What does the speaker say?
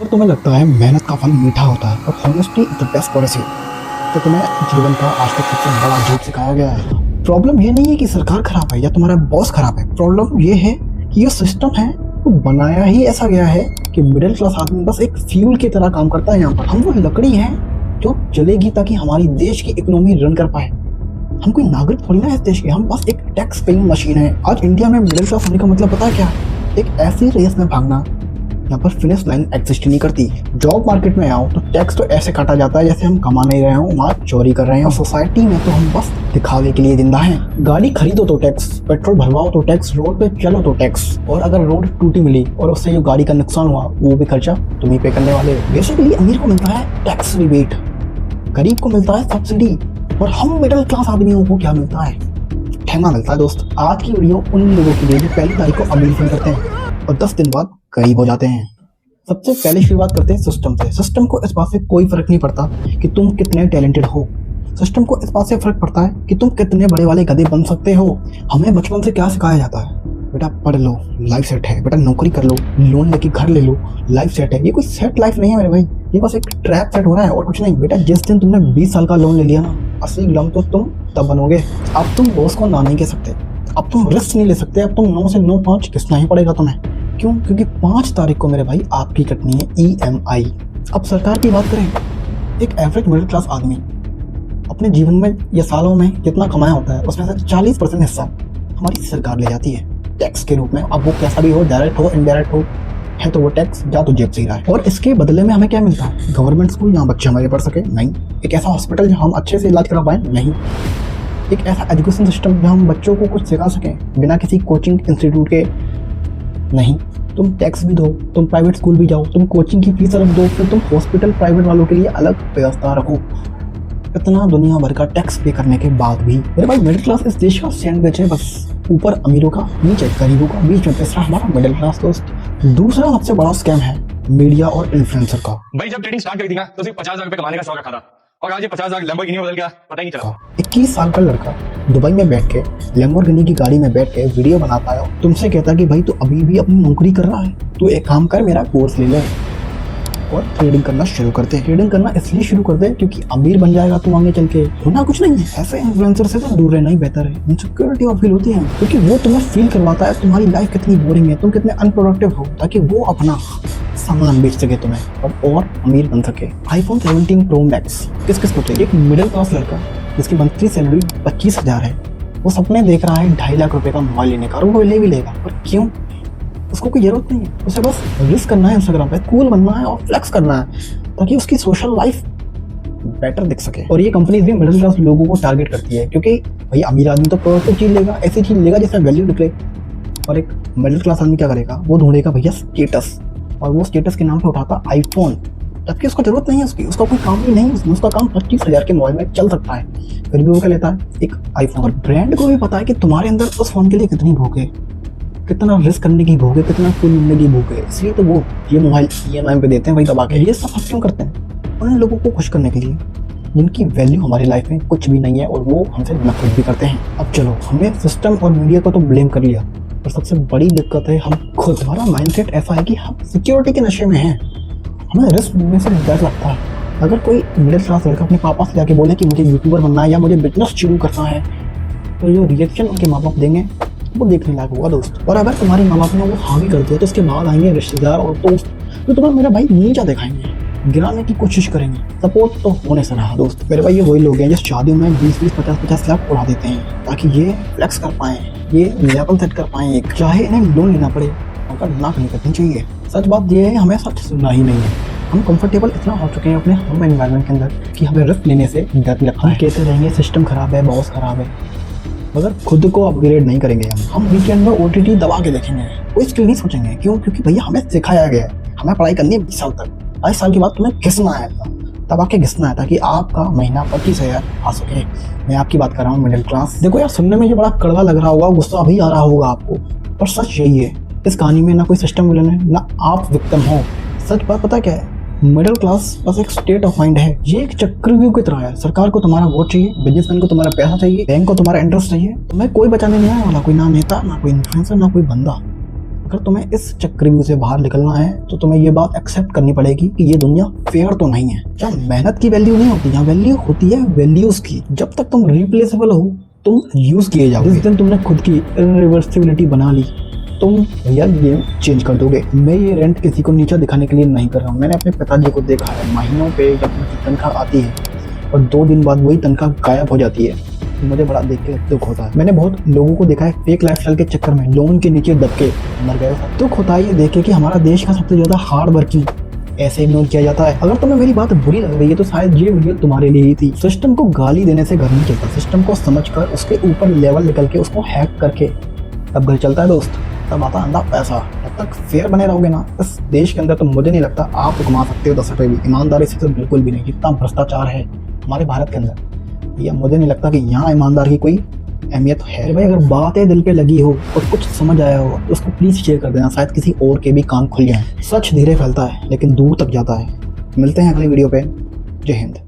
और तुम्हें लगता है मेहनत का फल मीठा होता है और honesty is the best policy, तो तुम्हें जीवन का आज तक सबसे बड़ा झूठ सिखाया गया है। प्रॉब्लम ये नहीं है कि सरकार खराब है या तुम्हारा बॉस खराब है, प्रॉब्लम ये है कि ये सिस्टम है वो बनाया ही ऐसा गया है कि मिडिल क्लास आदमी बस एक फ्यूल की तरह काम करता है। यहाँ पर हम वो लकड़ी है जो जलेगी ताकि हमारी देश की इकोनॉमी रन कर पाए। हम कोई नागरिक थोड़ी ना है इस देश के, हम बस एक टैक्स पेइंग मशीन है। आज इंडिया में मिडिल क्लास होने का मतलब पता है क्या? एक ऐसी रेस में भागना यहाँ पर फिनिश लाइन एग्जिस्ट नहीं करती। जॉब मार्केट में आओ तो टैक्स तो ऐसे काटा जाता है जैसे हम कमा नहीं रहे हो, वहाँ चोरी कर रहे हैं। और सोसाइटी में तो हम बस दिखावे के लिए जिंदा हैं। गाड़ी खरीदो तो टैक्स, पेट्रोल भरवाओ तो टैक्स, रोड पे चलो तो टैक्स, और अगर रोड टूटी मिली और उससे जो गाड़ी का नुकसान हुआ वो भी खर्चा तुम ही पे करने वाले हो। बेसिकली अमीर को मिलता है टैक्स रिबेट, गरीब को मिलता है सब्सिडी, और हम मिडिल क्लास आदमियों को क्या मिलता है? ठेंगा मिलता है। दोस्त, आज की वीडियो उन लोगों के लिए जो पहली तारीख को अमीर फील करते हैं और 10 दिन बाद गरीब हो जाते हैं। सबसे पहले शुरुआत करते हैं सिस्टम से। सिस्टम को इस बात से कोई फर्क नहीं पड़ता कि तुम कितने टैलेंटेड हो। सिस्टम को इस बात से फर्क पड़ता है कि तुम कितने बड़े वाले गधे बन सकते हो। हमें बचपन से क्या सिखाया जाता है? बेटा पढ़ लो, लाइफ सेट है। बेटा नौकरी कर लो, लोन लेके घर ले लो, लाइफ सेट है। ये कोई सेट लाइफ नहीं है मेरे भाई, ये बस एक ट्रैप सेट हो रहा है और कुछ नहीं। बेटा जिस दिन तुमने 20 साल का लोन ले लिया ना, असली गुलाम तो तुम तब बनोगे। अब तुम बॉस को ना नहीं कह सकते, अब तुम रिस्क नहीं ले सकते, अब तुम 9 से 9 5 घिसना ही पड़ेगा तुम्हें। क्यों? क्योंकि 5 तारीख को मेरे भाई आपकी कटनी है EMI। अब सरकार की बात करें, एक एवरेज मिडिल क्लास आदमी अपने जीवन में या सालों में जितना कमाया होता है उसमें से 40% हिस्सा हमारी सरकार ले जाती है टैक्स के रूप में। अब वो कैसा भी हो, डायरेक्ट हो इनडायरेक्ट हो, है तो वो टैक्स जा तो जेब से ही रहा है। और इसके बदले में हमें क्या मिलता है? गवर्नमेंट स्कूल जहाँ बच्चे हमारे पढ़ सके? नहीं। एक ऐसा हॉस्पिटल जहाँ हम अच्छे से इलाज करा पाए? नहीं। एक ऐसा एजुकेशन सिस्टम जहाँ हम बच्चों को कुछ सिखा सकें बिना किसी कोचिंग इंस्टीट्यूट के? नहीं। तुम टैक्स भी दो, तुम प्राइवेट स्कूल भी जाओ, तुम कोचिंग की फीस अलग दो, फिर तुम हॉस्पिटल प्राइवेट वालों के लिए अलग व्यवस्था रखो। इतना दुनिया भर का टैक्स पे करने के बाद भी मेरे भाई मिडिल क्लास इस देश का सैंडविच है, बस ऊपर अमीरों का, नीचे गरीबों का, बीच में तीसरा हमारा मिडिल क्लास। दोस्त, दूसरा सबसे बड़ा स्कैम है मीडिया और इन्फ्लुएंसर का। भाई जब ट्रेडिंग स्टार्ट करी थी ना तो सिर्फ 50,000 रुपए कमाने का शौक रखा था, और आज ये 50,000 लैम्बोर्गिनी में बदल गया, पता ही नहीं चला। 21 साल का लड़का दुबई में बैठ के लैम्बोर्गिनी की गाड़ी में बैठ के वीडियो बनाता है, तुमसे कहता है कि भाई तू अभी भी अपनी नौकरी कर रहा है, तू एक काम कर मेरा कोर्स ले ले और ट्रेडिंग करना शुरू करते हैं। ट्रेडिंग करना इसलिए शुरू कर दे क्योंकि अमीर बन जाएगा तू आगे चल के। होना कुछ नहीं है, ऐसे इन्फ्लुएंसर से तो दूर रहना ही बेहतर है। इनसिक्योरिटी और फील होती है क्योंकि वो तुम्हें फील करवाता है तुम्हारी लाइफ कितनी बोरिंग है, तुम कितने अनप्रोडक्टिव हो, ताकि वो अपना सामान बेच सके तुम्हें और अमीर बन सके। iPhone 17 Pro Max किस किस को चाहिए? एक मिडिल क्लास लड़का जिसकी मंथली सैलरी 25,000 है, वो सपने देख रहा है 2.5 लाख रुपए का मोबाइल लेने का, और वो ले भी लेगा। पर क्यों? उसको कोई जरूरत नहीं है, उसे बस रिस्क करना है, इंस्टाग्राम पे कूल बनना है और फ्लेक्स करना है ताकि उसकी सोशल लाइफ बेटर दिख सके। और ये कंपनीज भी मिडिल क्लास लोगों को टारगेट करती है क्योंकि भाई अमीर आदमी तो प्रोडक्टिव चीज लेगा, ऐसी चीज लेगा जिसमें वैल्यू निकले, और एक मिडिल क्लास आदमी क्या करेगा? वो ढूंढेगा भैया स्टेटस, और वो स्टेटस के नाम पे उठाता आईफोन, जबकि उसको जरूरत नहीं है उसकी, उसका कोई काम ही नहीं, उसका काम 25,000 के मोबाइल में चल सकता है, फिर भी वो क्या लेता है? एक आईफोन। और ब्रांड को भी पता है कि तुम्हारे अंदर उस फोन के लिए कितनी भूख है, कितना रिस्क करने की भूख है, कितना कुल मिलने की भूख है, इसलिए तो वो ये मोबाइल EMI पे देते हैं भाई दबा के। ये सब हम क्यों करते हैं? उन लोगों को खुश करने के लिए जिनकी वैल्यू हमारी लाइफ में कुछ भी नहीं है और वो हमसे नफरत भी करते हैं। अब चलो, हमने सिस्टम और मीडिया को तो ब्लेम कर लिया, और सबसे बड़ी दिक्कत है हम खुद। हमारा माइंडसेट ऐसा है कि हम सिक्योरिटी के नशे में हैं, हमें रिस्क लेने से डर लगता है। अगर कोई मिडिल क्लास लड़का अपने पापा से जाके बोले कि मुझे यूट्यूबर बनना है या मुझे बिजनेस शुरू करना है, तो जो रिएक्शन उनके माँ बाप देंगे वो देखने लायक होगा दोस्त। और अगर तुम्हारे माँ बाप ने वो हाँ भी कर दिया तो उसके बाद आएंगे रिश्तेदार और दोस्त, तो तुम्हें मेरा भाई नीचा दिखाएंगे, गिराने की कोशिश करेंगे। सपोर्ट तो होने से रहा दोस्त। मेरे भाई ये वही लोग हैं जो शादियों में 20-20, 50-50 लाख उड़ा देते हैं ताकि ये फ्लेक्स कर पाएं, ये लेवल सेट कर पाएं, एक चाहे इन्हें लोन लेना पड़े, उनका नाक नहीं करनी चाहिए। सच बात ये है, हमें सच सुनना ही नहीं है। हम कंफर्टेबल इतना हो चुके हैं अपने होम एनवायरनमेंट के अंदर कि हमें रिस्क लेने से डर भी लगता है। कहते रहेंगे सिस्टम खराब है, बॉस खराब है, मगर खुद को अपग्रेड नहीं करेंगे। हम वीकेंड में OTT दबा के देखेंगे, कोई स्किल नहीं सोचेंगे। क्यों? क्योंकि भैया हमें सिखाया गया है, हमें पढ़ाई करनी है 20 साल तक, 22 साल के बाद तुम्हें घिसना है, दबा के घिसना है ताकि आपका महीना 25,000 आ सके। मैं आपकी बात कर रहा हूँ मिडिल क्लास। देखो यार, सुनने में जो बड़ा कड़वा लग रहा होगा, गुस्सा भी आ रहा होगा आपको, पर सच यही है, इस कहानी में ना कोई सिस्टम विलन है ना आप विक्टिम हो। सच बात पता क्या है? मिडिल क्लास बस एक स्टेट ऑफ माइंड है। ये एक चक्रव्यूह की तरह है। सरकार को तुम्हारा वोट चाहिए, बिजनेसमैन को तुम्हारा पैसा चाहिए, बैंक को तुम्हारा इंटरेस्ट चाहिए। तुम्हें कोई बचाने नहीं आने वाला, कोई ना नेता, ना कोई इन्फ्लुएंसर, ना कोई बंदा। अगर तुम्हें इस चक्रव्यूह से बाहर निकलना है तो तुम्हें ये बात एक्सेप्ट करनी पड़ेगी कि ये दुनिया फेयर तो नहीं है। क्या मेहनत की वैल्यू नहीं होती, यहाँ वैल्यू होती है वैल्यूज की। जब तक तुम रिप्लेसेबल हो तुम यूज किए जाओ। जिस दिन तुमने खुद की इरिवर्सिबिलिटी बना ली तुम रियल गेम चेंज कर दोगे। मैं ये रेंट किसी को नीचा दिखाने के लिए नहीं कर रहा हूँ। मैंने अपने पिताजी को देखा है, महीनों पे जब उनकी तनख्वाह आती है और 2 दिन बाद वही तनख्वाह गायब हो जाती है, मुझे बड़ा देख के दुख होता है। मैंने बहुत लोगों को देखा है फेक लाइफस्टाइल के चक्कर में लोन के नीचे दब के मर गए। दुख होता है ये देख के कि हमारा देश का सबसे ज्यादा हार्ड वर्किंग ऐसे इग्नोर किया जाता है। अगर तुम्हें मेरी बात बुरी लग रही है तो शायद ये वीडियो तुम्हारे लिए ही थी। सिस्टम को गाली देने से घर नहीं चलता, सिस्टम को समझकर उसके ऊपर लेवल निकल के उसको हैक करके तब घर चलता है दोस्त। तब आता अंधा पैसा। जब तक फेयर बने रहोगे ना इस देश के अंदर तो मुझे नहीं लगता आप कमा सकते हो 10 रुपये भी। ईमानदारी से तो बिल्कुल भी नहीं। जितना भ्रष्टाचार है हमारे भारत के अंदर, ये मुझे नहीं लगता कि यहाँ ईमानदार की कोई अहमियत है। भाई अगर बातें दिल पे लगी हो और कुछ समझ आया हो तो उसको प्लीज़ शेयर कर देना, शायद किसी और के भी कान खुल जाए। सच धीरे फैलता है लेकिन दूर तक जाता है। मिलते हैं अगली वीडियो पे। जय हिंद।